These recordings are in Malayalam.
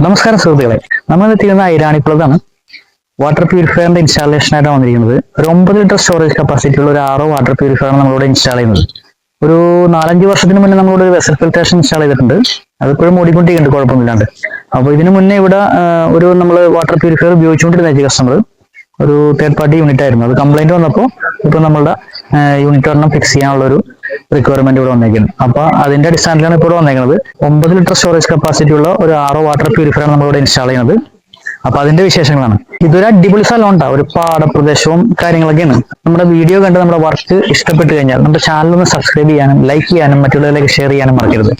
നമസ്കാരം സുഹൃത്തുക്കളെ, നമ്മൾ എത്തിക്കുന്ന ഐരാണിക്കുളത്താണ്. വാട്ടർ പ്യൂരിഫയറിന്റെ ഇൻസ്റ്റാളേഷൻ ആയിട്ടാണ് വന്നിരിക്കുന്നത്. ഒരു 9 ലിറ്റർ സ്റ്റോറേജ് കപ്പാസിറ്റി ഉള്ള ഒരു RO വാട്ടർ പ്യൂരിഫയർ നമ്മളിവിടെ ഇൻസ്റ്റാൾ ചെയ്യുന്നത്. ഒരു 4-5 വർഷത്തിന് മുന്നേ നമ്മളിവിടെ ഒരു വെസൽ ഫിൽട്രേഷൻ ഇൻസ്റ്റാൾ ചെയ്തിട്ടുണ്ട്. അതിപ്പോഴും ഓടിക്കൊണ്ടിരിക്കുന്നുണ്ട്, കുഴപ്പമൊന്നുമില്ലാണ്ട്. അപ്പോൾ ഇതിനു മുന്നേ ഇവിടെ ഒരു നമ്മൾ വാട്ടർ പ്യൂരിഫയർ ഉപയോഗിച്ചുകൊണ്ടിരുന്ന കസ്റ്റമർ ഒരു തേർഡ് പാർട്ടി യൂണിറ്റ് ആയിരുന്നു. അത് കംപ്ലൈന്റ് വന്നപ്പോൾ ഇപ്പൊ നമ്മളുടെ യൂണിറ്റ് ഒരെണ്ണം ഫിക്സ് ചെയ്യാനുള്ള ഒരു റിക്വയർമെന്റ് ഇവിടെ വന്നേക്കുന്നത്. അപ്പൊ അതിന്റെ അടിസ്ഥാനത്തിലാണ് ഇപ്പോൾ വന്നേക്കുന്നത്. 9 ലിറ്റർ സ്റ്റോറേജ് കപ്പാസിറ്റി ഉള്ള ഒരു RO വാട്ടർ പ്യൂരിഫയർ നമ്മളിവിടെ ഇൻസ്റ്റാൾ ചെയ്യുന്നത്. അപ്പൊ അതിന്റെ വിശേഷങ്ങളാണ്. ഇതൊരു അടിപൊളി സ്ഥലം ഉണ്ടാവും, ഒരു പാടപ്രദേശവും കാര്യങ്ങളൊക്കെയാണ്. നമ്മുടെ വീഡിയോ കണ്ട് നമ്മുടെ വർക്ക് ഇഷ്ടപ്പെട്ട് കഴിഞ്ഞാൽ നമ്മുടെ ചാനൽ ഒന്ന് സബ്സ്ക്രൈബ് ചെയ്യാനും ലൈക്ക് ചെയ്യാനും മറ്റുള്ളവരിലേക്ക് ഷെയർ ചെയ്യാനും മറക്കരുത്.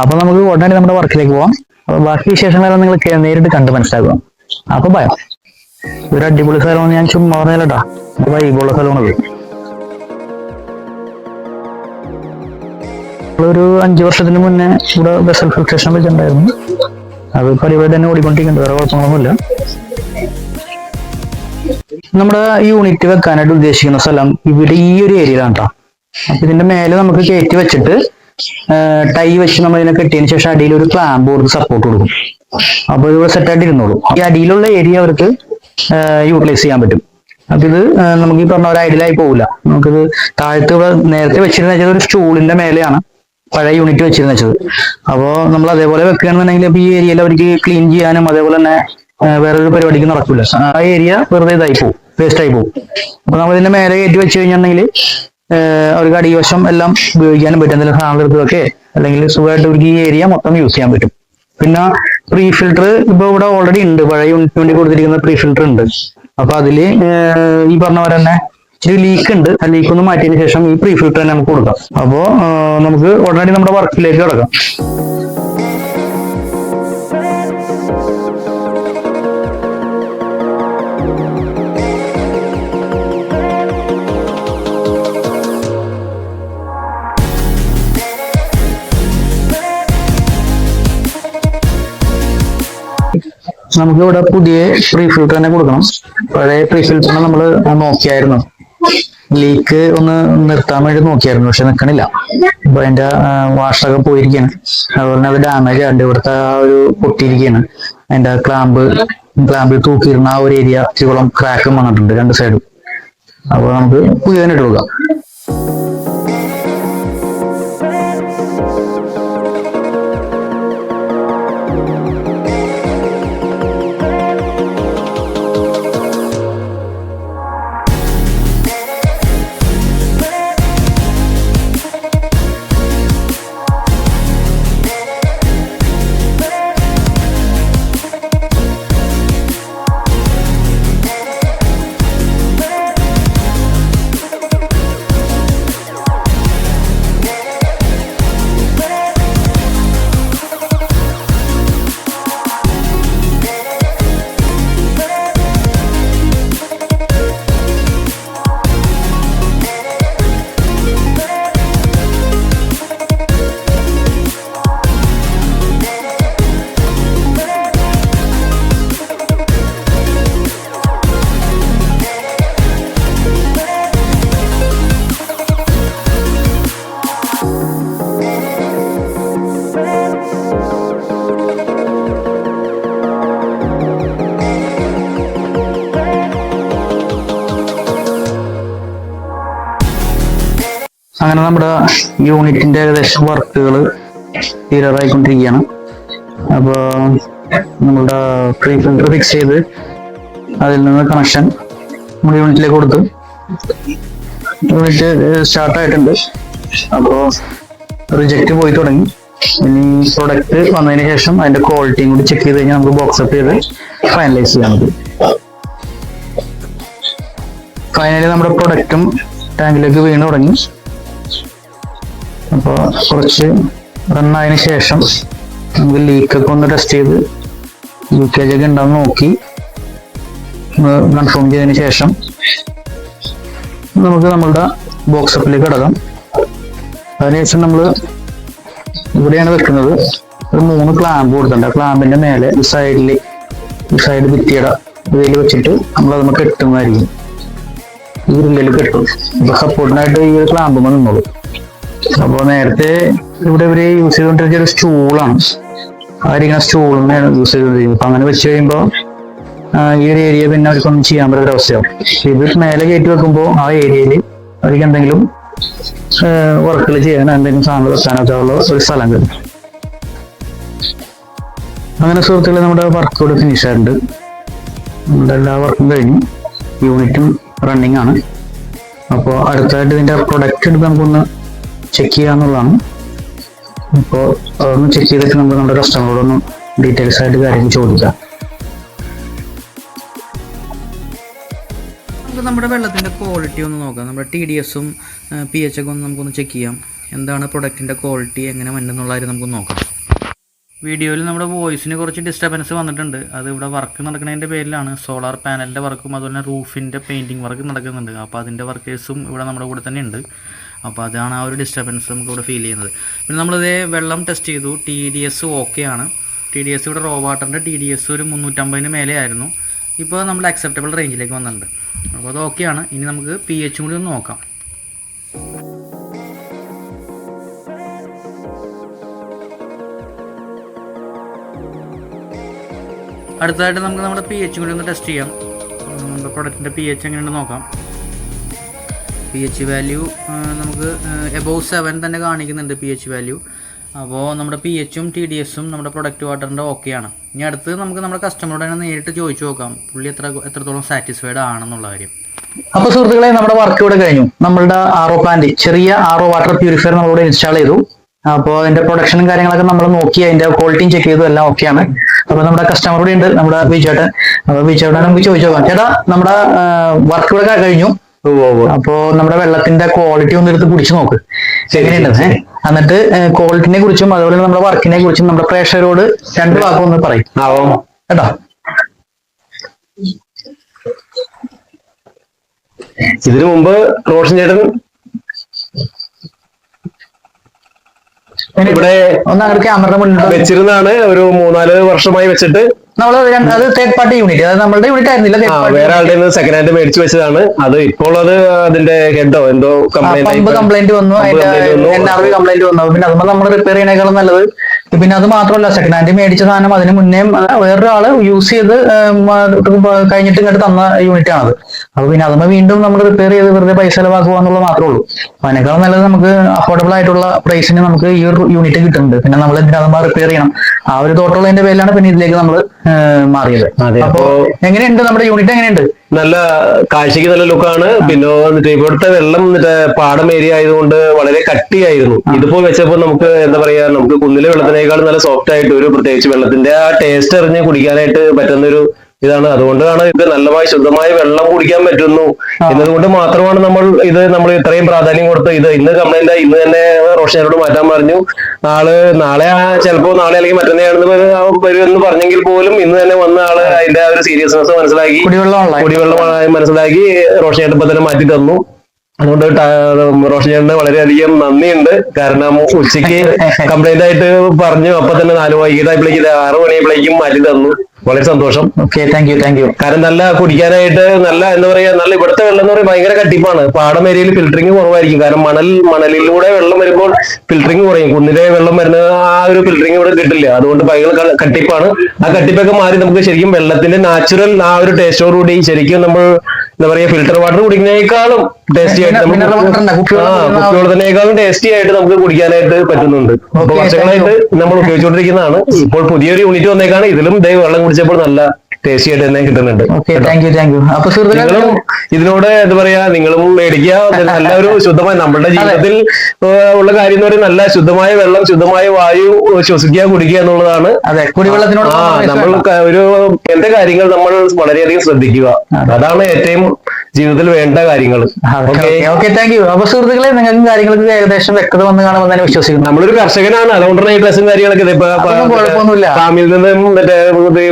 അപ്പൊ നമുക്ക് ഉടനടി നമ്മുടെ വർക്കിലേക്ക് പോവാം. അപ്പൊ ബാക്കി വിശേഷങ്ങളെല്ലാം നിങ്ങൾക്ക് നേരിട്ട് കണ്ട് മനസ്സിലാക്കുക. അപ്പൊ ഭയം ഒരു അടിപൊളി സ്ഥലമാണ്, ഞാൻ ചുമ്മാ പറഞ്ഞാലട്ടാ, വൈബുള്ള സ്ഥലമാണത്. ഒരു 5 വർഷത്തിന് മുന്നേ ഇവിടെ വെസൽ ഫിൽട്രേഷൻ വെച്ചിട്ടുണ്ടായിരുന്നു. അത് പരിപാടി തന്നെ ഓടിക്കൊണ്ടിരിക്കുന്നുണ്ട്, വേറെ കുഴപ്പങ്ങളൊന്നുമില്ല. നമ്മുടെ യൂണിറ്റ് വെക്കാനായിട്ട് ഉദ്ദേശിക്കുന്ന സ്ഥലം ഇവിടെ ഈ ഒരു ഏരിയയിലാണ് കേട്ടോ. അപ്പൊ ഇതിന്റെ മേലെ നമുക്ക് കയറ്റി വെച്ചിട്ട് ടൈ വെച്ച് നമ്മൾ ഇതിനെ കെട്ടിയതിന് ശേഷം അടിയിൽ ഒരു ക്ലാമ്പ് കൊടുത്ത് സപ്പോർട്ട് കൊടുക്കും. അപ്പൊ ഇത് സെറ്റായിട്ട് ഇരുന്നോളൂ. ഈ അടിയിലുള്ള ഏരിയ അവർക്ക് യൂട്ടിലൈസ് ചെയ്യാൻ പറ്റും. അപ്പൊ ഇത് നമുക്ക് ഈ പറഞ്ഞ ഒരു ഐഡിയലായി പോകില്ല. നമുക്കിത് താഴത്ത് ഇവിടെ നേരത്തെ വെച്ചിരുന്ന ഒരു സ്റ്റൂളിന്റെ മേലെയാണ് പഴയ യൂണിറ്റ് വെച്ചിരുന്ന വെച്ചത്. അപ്പോൾ നമ്മൾ അതേപോലെ വെക്കുകയാണെന്നുണ്ടെങ്കിൽ ഇപ്പൊ ഈ ഏരിയയിൽ അവർക്ക് ക്ലീൻ ചെയ്യാനും അതേപോലെ തന്നെ വേറൊരു പരിപാടിക്ക് നടക്കില്ല. ആ ഏരിയ വെറുതെ ഇതായി പോകും, വേസ്റ്റ് ആയി പോകും. അപ്പൊ നമ്മൾ ഇതിന്റെ മേലെ കയറ്റി വെച്ച് കഴിഞ്ഞിട്ടുണ്ടെങ്കിൽ അവർക്ക് അടിവശം എല്ലാം ഉപയോഗിക്കാനും പറ്റും. എന്തെങ്കിലും സാധനം എടുത്തതൊക്കെ അല്ലെങ്കിൽ സുഖമായിട്ട് അവർക്ക് ഈ ഏരിയ മൊത്തം യൂസ് ചെയ്യാൻ പറ്റും. പിന്നെ പ്രീ ഫിൽട്ടർ ഇപ്പൊ ഇവിടെ ഓൾറെഡി ഉണ്ട്, പഴയ യൂണിറ്റ് വേണ്ടി കൊടുത്തിരിക്കുന്ന പ്രീ ഫിൽട്ടർ ഉണ്ട്. അപ്പൊ അതില് ഈ പറഞ്ഞ പോലെ തന്നെ ഇച്ചിരി ലീക്ക് ഉണ്ട്. ആ ലീക്ക് ഒന്ന് മാറ്റിയതിനു ശേഷം ഈ പ്രീ ഫിൽട്ടർ തന്നെ നമുക്ക് കൊടുക്കാം. അപ്പോ നമുക്ക് ഉടനടി നമ്മുടെ വർക്കിലേക്ക് കിടക്കാം. നമുക്ക് ഇവിടെ പുതിയ പ്രീ ഫിൽട്ടർ തന്നെ കൊടുക്കണം. പഴയ പ്രീ ഫിൽട്ടറിനെ നമ്മൾ നോക്കിയായിരുന്നു, ലീക്ക് ഒന്ന് നിർത്താൻ വേണ്ടി നോക്കിയായിരുന്നു, പക്ഷെ നിൽക്കണില്ല. അപ്പൊ അതിന്റെ വാഷൊക്കെ പോയിരിക്കുകയാണ്. അതുപോലെ തന്നെ അത് ഡാമേജ് ആണ്ട് ഇവിടുത്തെ ഒരു പൊട്ടിയിരിക്കുകയാണ്. അതിന്റെ ക്ലാമ്പിൽ തൂക്കിയിരുന്ന ആ ഒരു ഏരിയ ഇച്ചിരിയോളം ക്രാക്കും വന്നിട്ടുണ്ട് 2 സൈഡും. അപ്പൊ നമുക്ക് പുതിയതിനിട്ട് കൊടുക്കാം. അങ്ങനെ നമ്മുടെ യൂണിറ്റിന്റെ ഏകദേശം വർക്കുകൾ തീരാറായിക്കൊണ്ടിരിക്കുകയാണ്. അപ്പോൾ നമ്മളുടെ പ്രീ ഫിൽട്ടർ ഫിക്സ് ചെയ്ത് അതിൽ നിന്ന് കണക്ഷൻ നമ്മുടെ യൂണിറ്റിലേക്ക് കൊടുത്തു. യൂണിറ്റ് സ്റ്റാർട്ടായിട്ടുണ്ട്. അപ്പോൾ റിജക്റ്റ് പോയി തുടങ്ങി. ഇനി പ്രൊഡക്റ്റ് വന്നതിന് ശേഷം അതിന്റെ ക്വാളിറ്റിയും കൂടി ചെക്ക് ചെയ്ത് കഴിഞ്ഞാൽ നമുക്ക് ബോക്സ് അപ്പ് ചെയ്ത് ഫൈനലൈസ് ചെയ്യാൻ പറ്റും. ഫൈനലി നമ്മുടെ പ്രൊഡക്റ്റും ടാങ്കിലേക്ക് വീണ് തുടങ്ങി. അപ്പോൾ കുറച്ച് റണ്ണായതിനു ശേഷം നമുക്ക് ലീക്കൊക്കെ ഒന്ന് ടെസ്റ്റ് ചെയ്ത് ലീക്കേജ് ഒക്കെ ഉണ്ടെന്ന് നോക്കി കൺഫേം ചെയ്തതിന് ശേഷം നമുക്ക് നമ്മളുടെ ബോക്സ് അപ്പിലേക്ക് കിടക്കാം. അതിനുശേഷം നമ്മൾ ഇവിടെയാണ് വെക്കുന്നത്. ഒരു 3 ക്ലാമ്പ് കൊടുത്തിട്ടുണ്ട്. ആ ക്ലാമ്പിന്റെ മേലെ സൈഡ് ഭിത്തിയുടെ ഇതിൽ വെച്ചിട്ട് നമ്മൾ അത് നമുക്ക് കെട്ടുന്നതായിരിക്കും. ഈ ഗ്രില്ലിൽ കെട്ടും. അപ്പൊ സപ്പോർട്ടിനായിട്ട് ഈ ഒരു ക്ലാമ്പ് നിന്നോളൂ. അപ്പോൾ നേരത്തെ ഇവിടെ ഇവര് യൂസ് ചെയ്തുകൊണ്ടിരിക്കുന്ന ഒരു സ്റ്റൂളാണ്. അവരിങ്ങനെ സ്റ്റൂളിനെ യൂസ് ചെയ്ത് അപ്പൊ അങ്ങനെ വെച്ച് കഴിയുമ്പോൾ ഈ ഒരു ഏരിയ പിന്നെ അവർക്കൊന്നും ചെയ്യാൻ പറ്റാത്ത അവസ്ഥയാവും. ഇത് മേലെ കയറ്റി വെക്കുമ്പോൾ ആ ഏരിയയിൽ അവർക്ക് എന്തെങ്കിലും വർക്കുകൾ ചെയ്യാനോ എന്തെങ്കിലും സാധനം വെക്കാനൊക്കെ ഉള്ള ഒരു സ്ഥലം കിട്ടും. അങ്ങനെ സുഹൃത്തുക്കളെ നമ്മുടെ വർക്ക് ഇവിടെ ഫിനിഷ് ആയിട്ടുണ്ട്. നമ്മുടെ എല്ലാ വർക്കും കഴിഞ്ഞു, യൂണിറ്റും റണ്ണിങ് ആണ്. അപ്പോൾ അടുത്തായിട്ട് ഇതിന്റെ പ്രൊഡക്റ്റ് എടുത്ത് നമുക്കൊന്ന് ചെക്ക് ചെയ്യാന്നുള്ളതാണ്. അപ്പോൾ അതൊന്ന് ചെക്ക് ചെയ്തിട്ട് നമുക്ക് നമ്മുടെ കസ്റ്റമറോടൊന്ന് ഡീറ്റെയിൽസ് ആയിട്ട് കാര്യങ്ങൾ ചോദിക്കാം. നമുക്ക് നമ്മുടെ വെള്ളത്തിൻ്റെ ക്വാളിറ്റി ഒന്ന് നോക്കാം. നമ്മുടെ TDS-ഉം pH ഒക്കെ ഒന്ന് നമുക്കൊന്ന് ചെക്ക് ചെയ്യാം. എന്താണ് പ്രൊഡക്റ്റിൻ്റെ ക്വാളിറ്റി, എങ്ങനെ വന്നെന്നുള്ള കാര്യം നമുക്ക് നോക്കാം. വീഡിയോയിൽ നമ്മുടെ വോയിസിന് കുറച്ച് ഡിസ്റ്റർബൻസ് വന്നിട്ടുണ്ട്. അത് ഇവിടെ വർക്ക് നടക്കുന്നതിൻ്റെ പേരിലാണ്. സോളാർ പാനലിൻ്റെ വർക്കും അതുപോലെ തന്നെ റൂഫിൻ്റെ പെയിൻറ്റിങ് വർക്ക് നടക്കുന്നുണ്ട്. അപ്പോൾ അതിൻ്റെ വർക്കേഴ്സും ഇവിടെ നമ്മുടെ കൂടെ തന്നെ ഉണ്ട്. അപ്പോൾ അതാണ് ആ ഒരു ഡിസ്റ്റർബൻസ് നമുക്ക് ഇവിടെ ഫീൽ ചെയ്യുന്നത്. പിന്നെ നമ്മളിത് വെള്ളം ടെസ്റ്റ് ചെയ്തു, TDS ഓക്കെ ആണ്. TDS ഇവിടെ റോ വാട്ടറിൻ്റെ TDS ഒരു 350 മേലെ ആയിരുന്നു. ഇപ്പോൾ നമ്മൾ അക്സെപ്റ്റബിൾ റേഞ്ചിലേക്ക് വന്നിട്ടുണ്ട്. അപ്പോൾ അത് ഓക്കെയാണ്. ഇനി നമുക്ക് pH കൂടി ഒന്ന് നോക്കാം. അടുത്തതായിട്ട് നമുക്ക് നമ്മുടെ pH കൂടി ഒന്ന് ടെസ്റ്റ് ചെയ്യാം. നമ്മുടെ പ്രൊഡക്റ്റിൻ്റെ pH എങ്ങനെയുണ്ടെന്ന് നോക്കാം. pH വാല്യൂ നമുക്ക് എബോവ് 7 തന്നെ കാണിക്കുന്നുണ്ട് pH വാല്യൂ. അപ്പോൾ നമ്മുടെ pH-ഉം TDS-ഉം നമ്മുടെ പ്രൊഡക്റ്റ് വാട്ടറിൻ്റെ ഓക്കെയാണ്. ഇനി അടുത്ത് നമുക്ക് നമ്മുടെ കസ്റ്റമറോട് തന്നെ നേരിട്ട് ചോദിച്ചു നോക്കാം പുള്ളി എത്രത്തോളം സാറ്റിസ്ഫൈഡ് ആണെന്നുള്ള കാര്യം. അപ്പോൾ സുഹൃത്തുക്കളെ, നമ്മുടെ വർക്ക് ഇവിടെ കഴിഞ്ഞു. നമ്മളുടെ RO പ്ലാന്റ്, ചെറിയ RO വാട്ടർ പ്യൂരിഫയർ നമ്മളിവിടെ ഇൻസ്റ്റാൾ ചെയ്തു. അപ്പോൾ അതിന്റെ പ്രൊഡക്ഷനും കാര്യങ്ങളൊക്കെ നമ്മൾ നോക്കി, അതിന്റെ ക്വാളിറ്റിയും ചെക്ക് ചെയ്തു, എല്ലാം ഓക്കെയാണ്. അപ്പൊ നമ്മുടെ കസ്റ്റമർ കൂടെ ഉണ്ട്, നമ്മുടെ ബിചേട്ടൻ. അപ്പൊ ബിചേട്ടൻ നമുക്ക് ചോദിച്ചു നോക്കാം. ചേട്ടാ, നമ്മുടെ വർക്ക് ഇവിടെ കഴിഞ്ഞു. അപ്പോ നമ്മുടെ വെള്ളത്തിന്റെ ക്വാളിറ്റി ഒന്ന് എടുത്ത് കുടിച്ചു നോക്ക് എങ്ങനെയുണ്ടെന്ന്. എന്നിട്ട് ക്വാളിറ്റിനെ കുറിച്ചും അതുപോലെ നമ്മുടെ വർക്കിനെ കുറിച്ചും നമ്മുടെ പ്രേക്ഷകരോട് 2 വാക്ക് ഒന്ന് പറയും കേട്ടോ. ഇതിനു മുമ്പ് റോഷൻ ചേട്ടൻ ഇവിടെ ക്യാമറ മുന്നിൽ വെച്ചിരുന്നാണ്. ഒരു 3-4 വർഷമായി വെച്ചിട്ട് അത് തേർഡ് പാർട്ടി യൂണിറ്റ്, അതായത് നമ്മുടെ യൂണിറ്റ് ആയിരുന്നില്ല, വേറെ ആളുടെ സെക്കൻഡ് ഹാൻഡ് മേടിച്ചു വെച്ചതാണ്. അത് ഇപ്പോൾ അത് അതിന്റെ ഹെഡോ എന്തോ കംപ്ലൈന്റ് വന്നു, NRV കംപ്ലൈന്റ് വന്നു. പിന്നെ അതുമ്പോൾ നമ്മൾ റിപ്പയർ ചെയ്യണേക്കാളും നല്ലത്. പിന്നെ അത് മാത്രമല്ല, സെക്കൻഡ് ഹാൻഡ് മേടിച്ച സാധനം അതിന് മുന്നേ വേറൊരാള് യൂസ് ചെയ്ത് കഴിഞ്ഞിട്ട് ഇങ്ങോട്ട് തന്ന യൂണിറ്റ് ആണത്. അപ്പൊ പിന്നെ അതുമ്പോൾ വീണ്ടും നമ്മൾ റിപ്പയർ ചെയ്ത് വെറുതെ പൈസ ചെലവാക്കുക എന്നുള്ളത് മാത്രമേ ഉള്ളൂ. അപ്പൊ അതിനേക്കാളും നല്ലത് നമുക്ക് അഫോർഡബിൾ ആയിട്ടുള്ള പ്രൈസിന് നമുക്ക് ഈ ഒരു യൂണിറ്റ് കിട്ടുന്നുണ്ട്. പിന്നെ നമ്മൾ എന്തിനാ റിപ്പയർ ചെയ്യണം, ആ ഒരു തോട്ടുള്ളതിന്റെ പേരിലാണ് പിന്നെ ഇതിലേക്ക് നമ്മൾ മാറിയത്. അപ്പോ എങ്ങനെയുണ്ട് നമ്മുടെ യൂണിറ്റ്, എങ്ങനെയുണ്ട്? നല്ല കാഴ്ചക്ക് നല്ല ലുക്കാണ്. പിന്നെ വന്നിട്ട് ഇവിടുത്തെ വെള്ളം പാടം ഏരിയ ആയതുകൊണ്ട് വളരെ കട്ടിയായിരുന്നു. ഇതിപ്പോ വെച്ചപ്പോ നമുക്ക് എന്താ പറയാ, നമുക്ക് കുന്നിലെ വെള്ളത്തിനേക്കാളും നല്ല സോഫ്റ്റ് ആയിട്ട് ഒരു പ്രത്യേകിച്ച് വെള്ളത്തിന്റെ ആ ടേസ്റ്റ് അറിഞ്ഞ് കുടിക്കാനായിട്ട് പറ്റുന്ന ഒരു ഇതാണ്. അതുകൊണ്ടാണ് ഇത് നല്ലമായി ശുദ്ധമായ വെള്ളം കുടിക്കാൻ പറ്റുന്നു എന്നതുകൊണ്ട് മാത്രമാണ് നമ്മൾ ഇത്രയും പ്രാധാന്യം കൊടുത്ത് ഇത് ഇന്ന് കംപ്ലൈന്റ് ആയി. ഇന്ന് തന്നെ റോഷനോട് മാറ്റാൻ പറഞ്ഞു. നാളെ ചിലപ്പോ നാളെ അല്ലെങ്കിൽ മറ്റന്നാണെന്ന് വരുമെന്ന് പറഞ്ഞെങ്കിൽ പോലും ഇന്ന് തന്നെ വന്ന ആള് അതിന്റെ ആ ഒരു സീരിയസ്നെസ് മനസ്സിലാക്കി, കുടിവെള്ളം മനസ്സിലാക്കി റോഷനായിട്ട് ഇപ്പൊ തന്നെ മാറ്റി തന്നു. അതുകൊണ്ട് റോഷൻ ചേട്ടന് വളരെയധികം നന്ദിയുണ്ട്. കാരണം ഉച്ചയ്ക്ക് കംപ്ലൈന്റ് ആയിട്ട് പറഞ്ഞു, അപ്പൊ തന്നെ 4 വൈകിട്ടായപ്പോഴേക്കും 6 മണിയായപ്പോഴേക്കും മാറ്റി തന്നു. വളരെ സന്തോഷം. Thank you. കാരണം നല്ല കുടിക്കാനായിട്ട് നല്ല എന്താ പറയാ, നല്ല ഇവിടുത്തെ വെള്ളം എന്ന് പറയുന്നത് ഭയങ്കര കട്ടിപ്പാണ്. പാടം ഏരിയയിൽ ഫിൽറ്ററിങ് കുറവായിരിക്കും. കാരണം മണലിലൂടെ വെള്ളം വരുമ്പോൾ ഫിൽറ്ററിങ് കുറയും. കുന്നിലെ വെള്ളം വരുന്ന ആ ഒരു ഫിൽറ്ററിങ് ഇവിടെ കിട്ടില്ല. അതുകൊണ്ട് ഭയങ്കര കട്ടിപ്പാണ്. ആ കട്ടിപ്പൊക്കെ മാറി നമുക്ക് ശരിക്കും വെള്ളത്തിന്റെ നാച്ചുറൽ ആ ഒരു ടേസ്റ്റോടുകൂടി ശരിക്കും നമ്മൾ എന്താ പറയാ, ഫിൽറ്റർ വാട്ടർ കുടിക്കുന്നതിനേക്കാളും ടേസ്റ്റി ആയിട്ട് കുപ്പിവെള്ളത്തിനേക്കാളും ടേസ്റ്റി ആയിട്ട് നമുക്ക് കുടിക്കാനായിട്ട് പറ്റുന്നുണ്ട്. അപ്പൊ വർഷങ്ങളായിട്ട് നമ്മൾ ഉപയോഗിച്ചുകൊണ്ടിരിക്കുന്നതാണ്. ഇപ്പോൾ പുതിയൊരു യൂണിറ്റ് വന്നേക്കാണ്. ഇതിലും വെള്ളം കുടിച്ചപ്പോൾ നല്ല ടേസ്റ്റി ആയിട്ട് തന്നെ കിട്ടുന്നുണ്ട്. നിങ്ങളും ഇതിനോട് എന്താ പറയാ, നിങ്ങളും മേടിക്കുക. നല്ല ഒരു ശുദ്ധമായ നമ്മുടെ ജീവിതത്തിൽ ഉള്ള കാര്യം എന്ന് പറയുന്നത് നല്ല ശുദ്ധമായ വെള്ളം, ശുദ്ധമായ വായു ശ്വസിക്കുക, കുടിക്കുക എന്നുള്ളതാണ്. നമ്മൾ ഒരു എന്റെ കാര്യങ്ങൾ നമ്മൾ വളരെയധികം ശ്രദ്ധിക്കുക. അതാണ് ഏറ്റവും ജീവിതത്തിൽ വേണ്ട കാര്യങ്ങൾ. അപ്പൊ സുഹൃത്തുക്കളെ, നിങ്ങൾക്ക് കാര്യങ്ങൾക്ക് ഏകദേശം വ്യക്തത വന്ന് കാണുമെന്ന് തന്നെ വിശ്വസിക്കുന്നു. നമ്മളൊരു കർഷകനാണ്, അതുകൊണ്ടാണ് ഈ ഡ്രസ്സും കാര്യങ്ങളൊക്കെ ഫാമിൽ നിന്നും മറ്റേ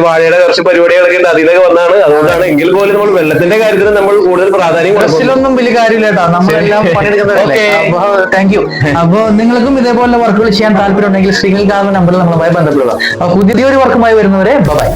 വാഴയുടെ കുറച്ച് പരിപാടികളൊക്കെ ഉണ്ട്, അതിലൊക്കെ വന്നാണ്. അതുകൊണ്ടാണ്. എങ്കിൽ പോലും നമ്മൾ വെള്ളത്തിന്റെ കാര്യത്തിൽ നമ്മൾ കൂടുതൽ പ്രാധാന്യം ഡ്രസ്സിലൊന്നും വലിയ കാര്യമില്ല കേട്ടോ, നമ്മളെല്ലാം പണിയെടുക്കുന്നതല്ലേ. Thank you. അപ്പൊ നിങ്ങൾക്കും ഇതേപോലെ വർക്കുകൾ ചെയ്യാൻ താല്പര്യം ഉണ്ടെങ്കിൽ സ്ക്രീനിൽ കാണുന്ന നമ്പറിൽ നമ്മളുമായി ബന്ധപ്പെടുക. പുതിയൊരു വർക്കുമായി വരുന്നവരെ ബൈ.